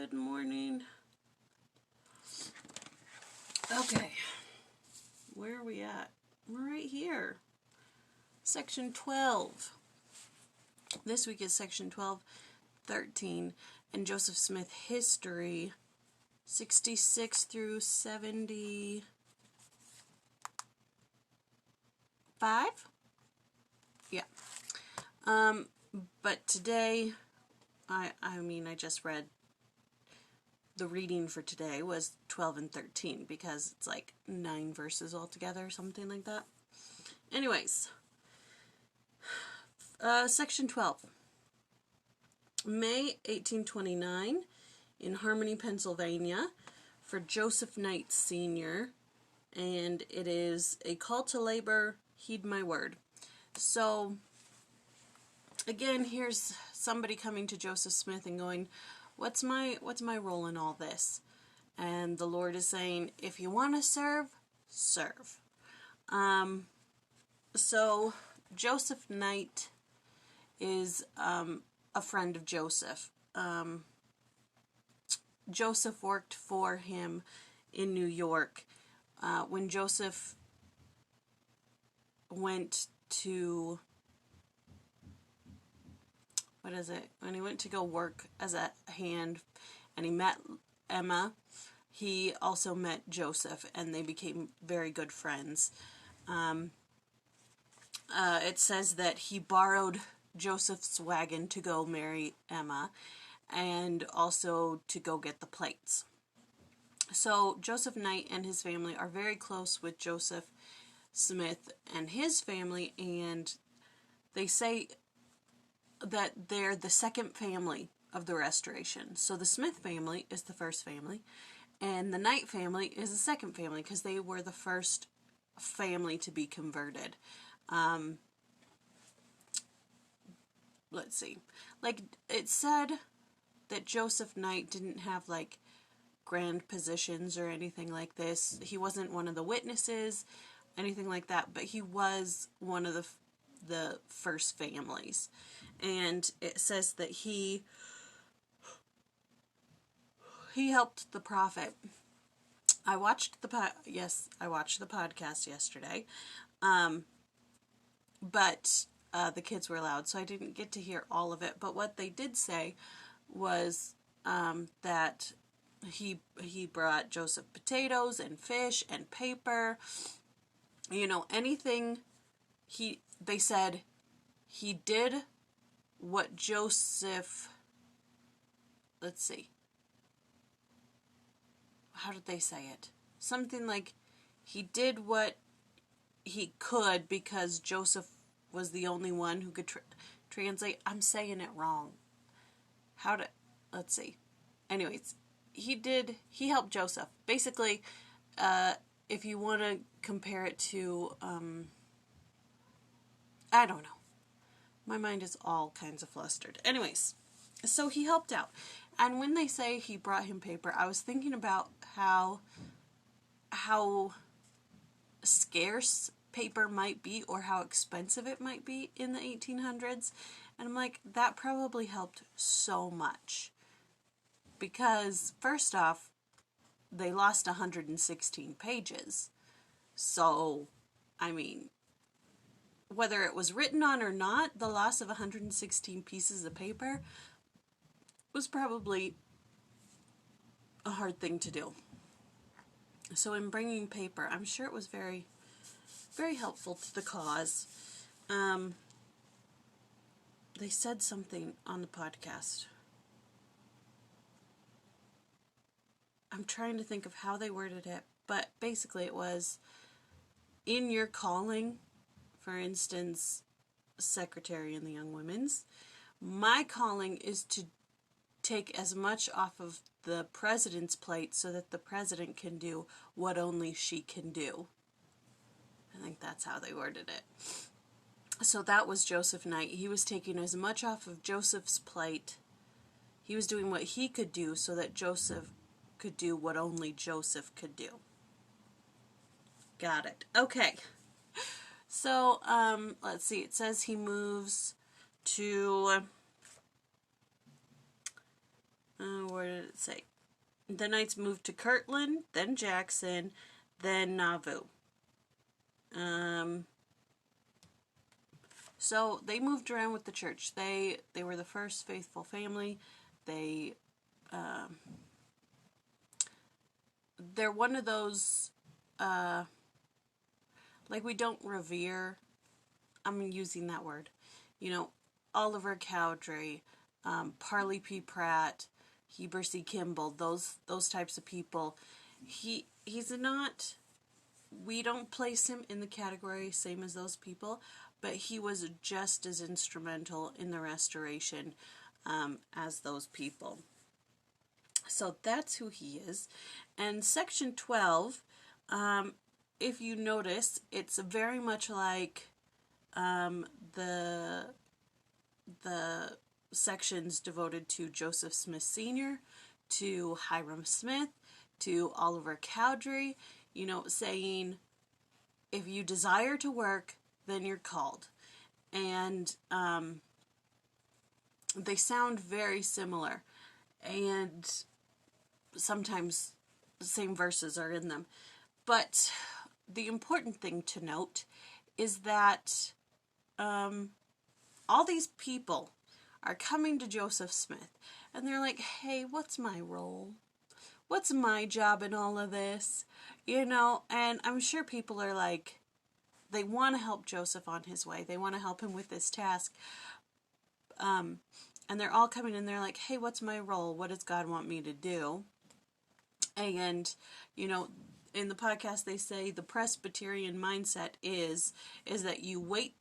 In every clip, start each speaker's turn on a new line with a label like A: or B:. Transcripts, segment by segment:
A: Good morning. Okay, where are we at? We're right here. Section 12. This week is section 12, 13, and Joseph Smith history, 66 through 75. Yeah. But today, I just read the reading for today was 12 and 13 because it's like 9 verses altogether or something like that. Anyways, section 12. May 1829 in Harmony, Pennsylvania for Joseph Knight Sr. And it is a call to labor, heed my word. So, again, here's somebody coming to Joseph Smith and going, what's my role in all this? And the Lord is saying, if you want to serve, serve. So Joseph Knight is a friend of Joseph. Joseph worked for him in New York. When Joseph went to when he went to go work as a hand and he met Emma, he also met Joseph and they became very good friends. It says that he borrowed Joseph's wagon to go marry Emma and also to go get the plates. So Joseph Knight and his family are very close with Joseph Smith and his family, and they say that they're the second family of the Restoration. So the Smith family is the first family, and the Knight family is the second family because they were the first family to be converted. Let's see. Like, it said that Joseph Knight didn't have, like, grand positions or anything like this. He wasn't one of the witnesses, anything like that, but he was one of the first families. And it says that he helped the prophet. I watched the podcast yesterday, but the kids were loud, so I didn't get to hear all of it. But what they did say was that he brought Joseph potatoes and fish and paper, anything. They said he did what Joseph, let's see, how did they say it? Something like he did what he could because Joseph was the only one who could translate. I'm saying it wrong. Let's see. Anyways, he helped Joseph. Basically, if you want to compare it to, I don't know. My mind is all kinds of flustered. Anyways, so he helped out. And when they say he brought him paper, I was thinking about how scarce paper might be or how expensive it might be in the 1800s. And I'm like, that probably helped so much. Because, first off, they lost 116 pages. So, whether it was written on or not, the loss of 116 pieces of paper was probably a hard thing to do. So in bringing paper, I'm sure it was very, very helpful to the cause. They said something on the podcast. I'm trying to think of how they worded it, but basically it was, in your calling, for instance, secretary in the Young Women's, my calling is to take as much off of the president's plate so that the president can do what only she can do. I think that's how they worded it. So that was Joseph Knight. He was taking as much off of Joseph's plate. He was doing what he could do so that Joseph could do what only Joseph could do. Got it. Okay. So, let's see. It says he moves to, where did it say? The Knights moved to Kirtland, then Jackson, then Nauvoo. So they moved around with the church. They were the first faithful family. They're one of those, like, we don't revere, I'm using that word, Oliver Cowdery, Parley P. Pratt, Heber C. Kimball, those types of people. He's not, we don't place him in the category same as those people, but he was just as instrumental in the restoration as those people. So that's who he is. And section 12, if you notice, it's very much like the sections devoted to Joseph Smith Sr., to Hyrum Smith, to Oliver Cowdery, saying, if you desire to work, then you're called. And they sound very similar. And sometimes the same verses are in them. But the important thing to note is that all these people are coming to Joseph Smith, and they're like, hey, what's my role? What's my job in all of this? And I'm sure people are like, they want to help Joseph on his way. They want to help him with this task. And they're all coming and they're like, hey, what's my role? What does God want me to do? And, in the podcast they say the Presbyterian mindset is that you wait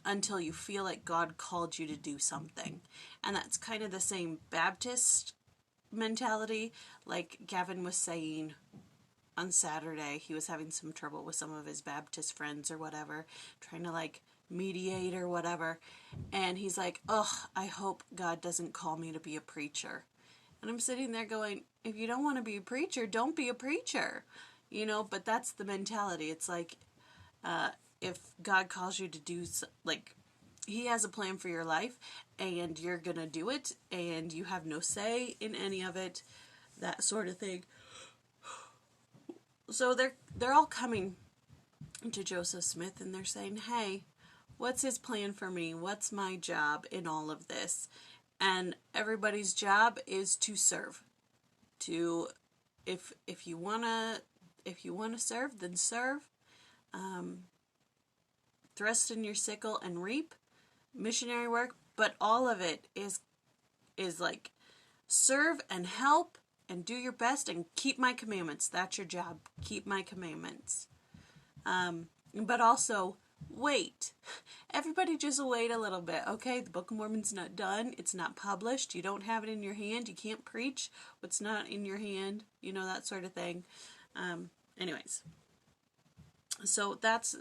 A: until you feel like God called you to do something. And that's kind of the same Baptist mentality. Like Gavin was saying on Saturday, he was having some trouble with some of his Baptist friends or whatever, trying to mediate or whatever. And he's like, I hope God doesn't call me to be a preacher. And I'm sitting there going, if you don't want to be a preacher, don't be a preacher. But that's the mentality. It's like, if God calls you to do, he has a plan for your life, and you're going to do it, and you have no say in any of it, that sort of thing. So they're all coming to Joseph Smith, and they're saying, hey, what's his plan for me? What's my job in all of this? And everybody's job is to serve. If you wanna serve, then serve. Thrust in your sickle and reap. Missionary work, but all of it is like serve and help and do your best and keep my commandments. That's your job. Keep my commandments. But also wait. Everybody just wait a little bit, okay? The Book of Mormon's not done. It's not published. You don't have it in your hand. You can't preach what's not in your hand. That sort of thing. Anyways. So that's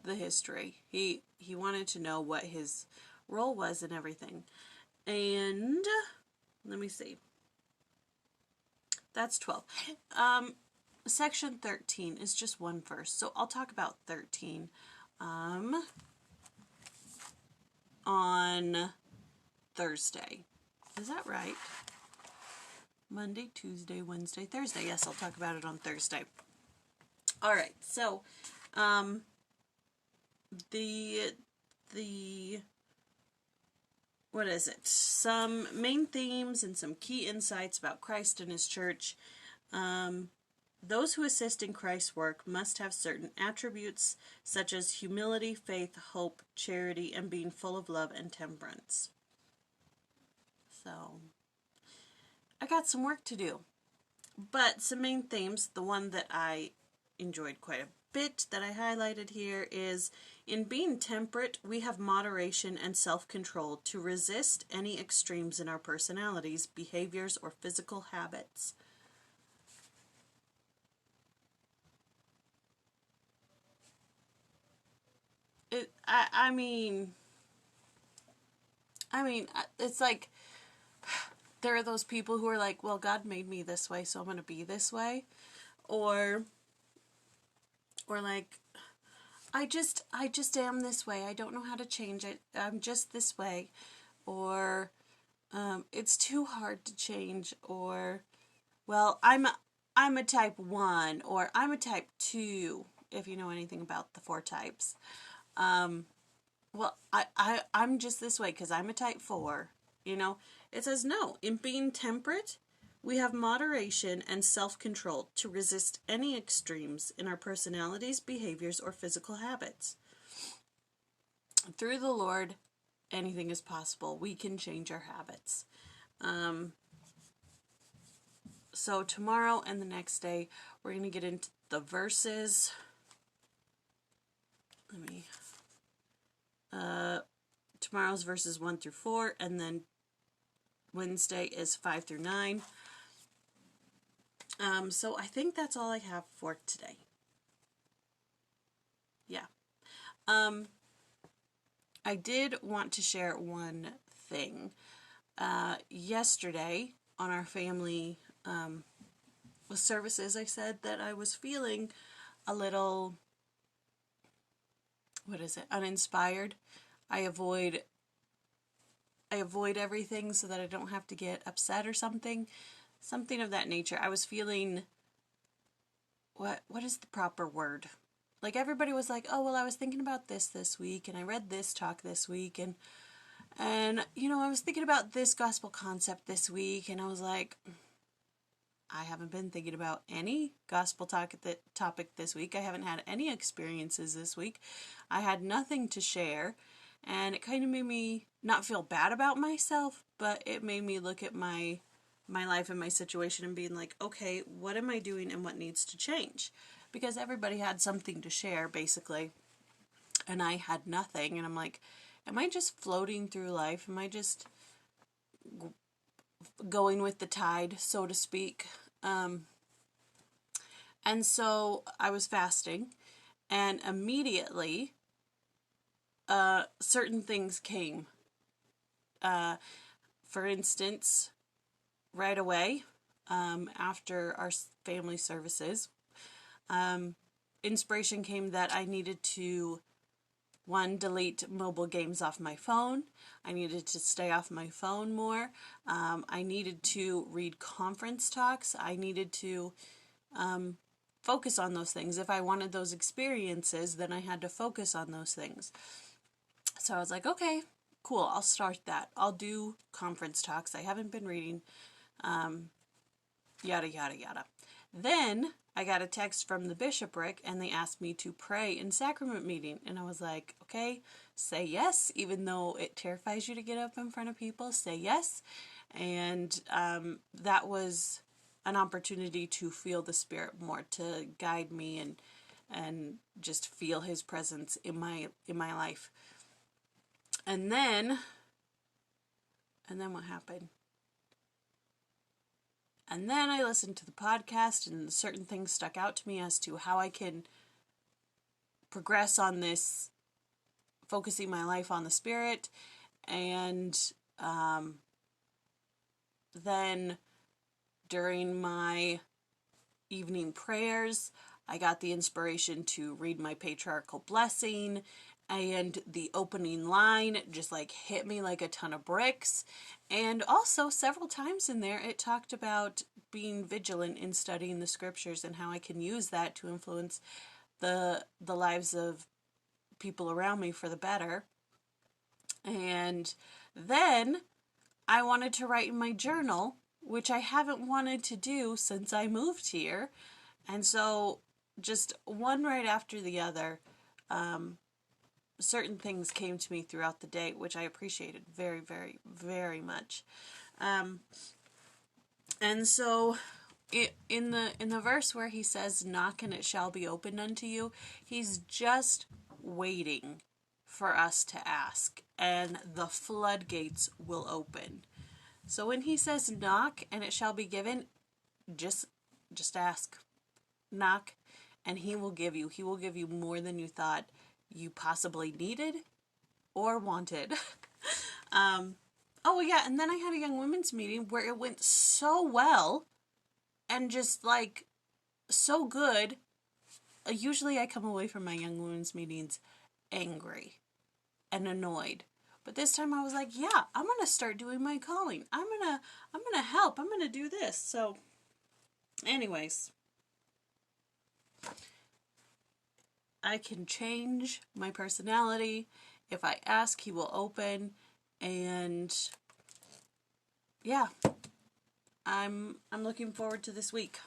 A: the history. He wanted to know what his role was and everything. And let me see. That's 12. Section 13 is just one verse. So I'll talk about 13 on Thursday. Is that right? Monday, Tuesday, Wednesday, Thursday. Yes, I'll talk about it on Thursday. All right. So what is it? Some main themes and some key insights about Christ and his church. Those who assist in Christ's work must have certain attributes such as humility, faith, hope, charity, and being full of love and temperance. So, I got some work to do. But some main themes, the one that I enjoyed quite a bit that I highlighted here is, in being temperate, we have moderation and self-control to resist any extremes in our personalities, behaviors, or physical habits. I mean, it's like, there are those people who are like, well, God made me this way, so I'm going to be this way. Or like, I just am this way. I don't know how to change it. I'm just this way. Or, it's too hard to change, or, well, I'm a type 1, or I'm a type 2, if you know anything about the 4 types. Well, I'm just this way because I'm a type 4, you know. It says, no, in being temperate, we have moderation and self-control to resist any extremes in our personalities, behaviors, or physical habits. Through the Lord, anything is possible. We can change our habits. So tomorrow and the next day, we're going to get into the verses. Tomorrow's verses 1 through 4, and then Wednesday is 5 through 9. So I think that's all I have for today. Yeah. I did want to share one thing. Yesterday on our family services, I said that I was feeling a little, uninspired. I avoid everything so that I don't have to get upset or something of that nature. I was feeling, what is the proper word? Like, everybody was like, oh, well, I was thinking about this week, and I read this talk this week, and you know, I was thinking about this gospel concept this week, and I was like, I haven't been thinking about any gospel topic this week. I haven't had any experiences this week. I had nothing to share, and it kind of made me not feel bad about myself, but it made me look at my life and my situation and being like, okay, what am I doing and what needs to change? Because everybody had something to share, basically, and I had nothing, and I'm like, am I just floating through life? Am I just going with the tide, so to speak? And so I was fasting, and immediately certain things came. For instance, right away, after our family services, inspiration came that I needed to, one, delete mobile games off my phone. I needed to stay off my phone more. I needed to read conference talks. I needed to focus on those things. If I wanted those experiences, then I had to focus on those things. So I was like, okay, cool, I'll start that. I'll do conference talks. I haven't been reading, yada, yada, yada. Then I got a text from the bishopric, and they asked me to pray in sacrament meeting. And I was like, okay, say yes, even though it terrifies you to get up in front of people, say yes. And that was an opportunity to feel the Spirit more, to guide me and just feel His presence in my life. And then what happened? And then I listened to the podcast, and certain things stuck out to me as to how I can progress on this, focusing my life on the Spirit. And then during my evening prayers, I got the inspiration to read my patriarchal blessing, and the opening line just like hit me like a ton of bricks. And also several times in there it talked about being vigilant in studying the scriptures and how I can use that to influence the lives of people around me for the better. And then I wanted to write in my journal, which I haven't wanted to do since I moved here. And so just one right after the other, certain things came to me throughout the day, which I appreciated very, very, very much. And so in the verse where he says, knock and it shall be opened unto you, he's just waiting for us to ask, and the floodgates will open. So when he says knock and it shall be given, just ask. Knock and he will give you. He will give you more than you thought you possibly needed or wanted. Oh yeah, and then I had a young women's meeting where it went so well and just like so good. Usually I come away from my young women's meetings angry and annoyed, But this time I was like, yeah, I'm going to start doing my calling. I'm going to help. I'm going to do this. So anyways, I can change my personality. If I ask, he will open. And yeah, I'm looking forward to this week.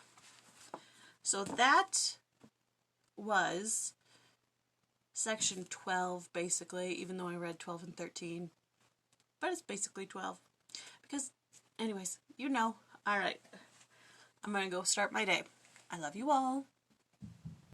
A: So that was section 12, basically, even though I read 12 and 13. But it's basically 12. Because, anyways, you know. Alright, I'm going to go start my day. I love you all.